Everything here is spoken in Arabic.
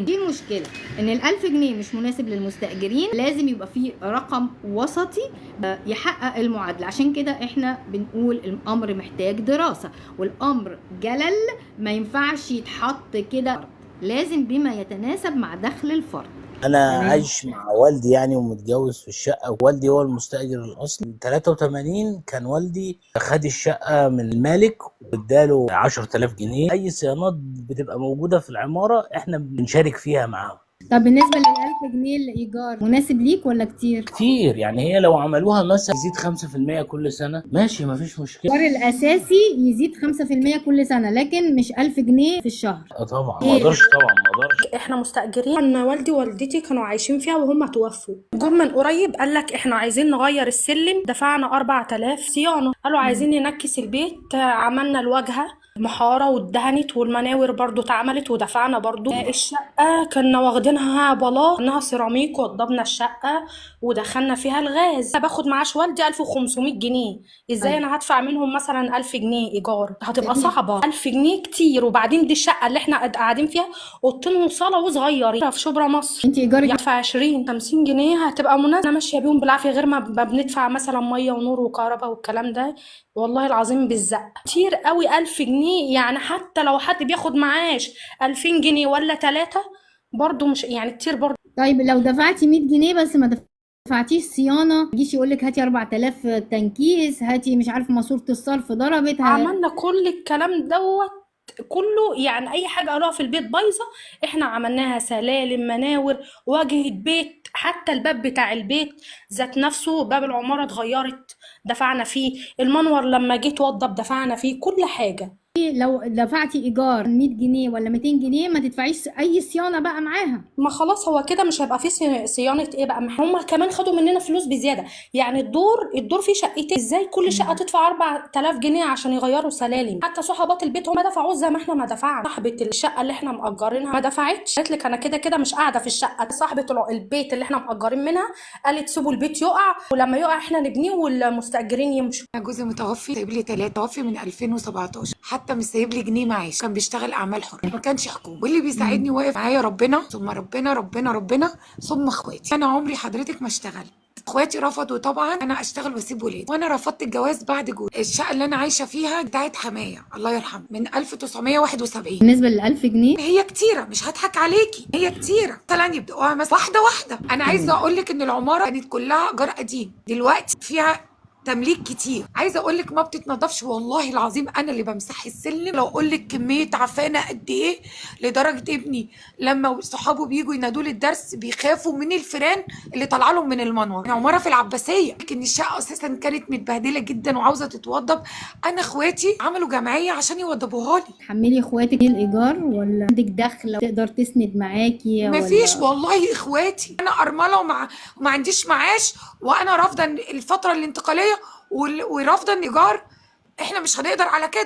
في مشكلة ان ال1000 جنيه مش مناسب للمستأجرين، لازم يبقى فيه رقم وسطي يحقق المعادلة. عشان كده احنا بنقول الامر محتاج دراسة، والامر جلل ما ينفعش يتحط كده، لازم بما يتناسب مع دخل الفرد. انا تمام. عايش مع والدي يعني ومتجوز في الشقه، والدي هو المستاجر الاصلي. 83 كان والدي خد الشقه من المالك واداله 10000 جنيه. اي صيانات بتبقى موجوده في العماره احنا بنشارك فيها معاهم. طب بالنسبة لل1000 جنيه الإيجار مناسب ليك ولا كتير؟ كتير يعني، هي لو عملوها مثلا يزيد 5% كل سنه ماشي مفيش مشكله. الإيجار الأساسي يزيد 5% كل سنة، لكن مش 1000 جنيه في الشهر. اه طبعا ما إيه؟ اقدرش، طبعا ما اقدرش. احنا مستأجرين، ان والدي ووالدتي كانوا عايشين فيها وهم توفوا. جم من قريب قال لك احنا عايزين نغير السلم، دفعنا 4000 صيانة. قالوا عايزين ننكس البيت، عملنا الواجهة محارة واتدهنت، والمناور برضو اتعملت ودفعنا برضو. الشقة كنا واخدينها بلاط، انها سيراميك، وضبنا الشقة ودخلنا فيها الغاز. باخد معاش والدي 1500 جنيه. ازاي انا هدفع منهم مثلا 1000 جنيه ايجار؟ هتبقى صعبة. 1000 جنيه كتير. وبعدين دي الشقة اللي احنا قاعدين فيها اوضتين وصالة وصغيرين في شبرا مصر. انت ايجارك يعني في 50 جنيه هتبقى مناسبة. انا ماشية بيهم بالعافية، غير ما بندفع مثلا مية ونور وكهرباء والكلام ده. والله العظيم بالزق كتير قوي 1000 جنيه. يعني حتى لو حد بياخد معاش 2000 جنيه ولا 3 برضو مش يعني كتير برضو. طيب لو دفعتي 100 جنيه بس ما دفعتيش صيانة، يجيش يقول لك هاتي 4000 تنكيس، هاتي مش عارف ماسورة الصرف ضربت. عملنا كل الكلام دوت كله. يعني اي حاجه قالوها في البيت بايظه احنا عملناها، سلالم، مناور، واجهه بيت، حتى الباب بتاع البيت ذات نفسه، باب العماره اتغيرت دفعنا فيه، المنور لما جيت وضب دفعنا فيه كل حاجه. لو دفعتي ايجار 100 جنيه ولا 200 جنيه ما تدفعيش اي صيانة بقى معاها. ما خلاص هو كده مش هيبقى فيه صيانه ايه بقى. ما هم كمان خدوا مننا فلوس بزياده. يعني الدور فيه شقتين، ازاي كل شقه تدفع 4000 جنيه عشان يغيروا سلالم؟ حتى صحبات البيت هم ما دفعوش زي ما احنا ما دفعنا. صاحبه الشقه اللي احنا مأجرينها ما دفعتش، قالت لك انا كده كده مش قاعده في الشقه. صاحبه البيت اللي احنا مأجرين منها قالت سيبوا البيت يقع، ولما يقع احنا نبنيه والمستأجرين يمشوا. انا جوزي متوفي، سايب لي 3 توفي من 2017، حتى مش سايب لي جنيه معاش. كان بيشتغل اعمال حره، ما كانش حكومه، واللي بيساعدني واقف معايا ربنا ثم ربنا ربنا ربنا ثم اخواتي. انا عمري حضرتك ما اشتغلت. اخواتي رفضوا طبعا انا اشتغل واسيب ولادي، وانا رفضت الجواز بعد جوزي. الشقه اللي انا عايشه فيها بتاعت حمايه الله يرحمه من 1971. بالنسبة لل1000 جنيه هي كتيره، مش هضحك عليكي، هي كتيره. مثلا يبداوها مثلا واحده واحده. انا عايزه اقول لك ان العماره كانت كلها ايجار قديم، دلوقتي فيها تمليك كتير. عايزه اقول لك ما بتتنضفش والله العظيم، انا اللي بمسح السلم. لو اقول لك كميه عفانه قد ايه، لدرجه ابني لما صحابه بيجوا ينادوا لي الدرس بيخافوا من الفيران اللي طالعه لهم من المنور. انا عماره في العباسيه، لكن الشقه اساسا كانت متبهدله جدا وعاوزه تتوضب. انا اخواتي عملوا جمعيه عشان يوضبوها لي. تحملي اخواتك الايجار ولا عندك دخل تقدر تسند معاكي مفيش ولا؟ والله اخواتي. انا ارمله وما عنديش معاش، وانا رافضه الفتره الانتقاليه ورافضه الايجار. احنا مش هنقدر على كده.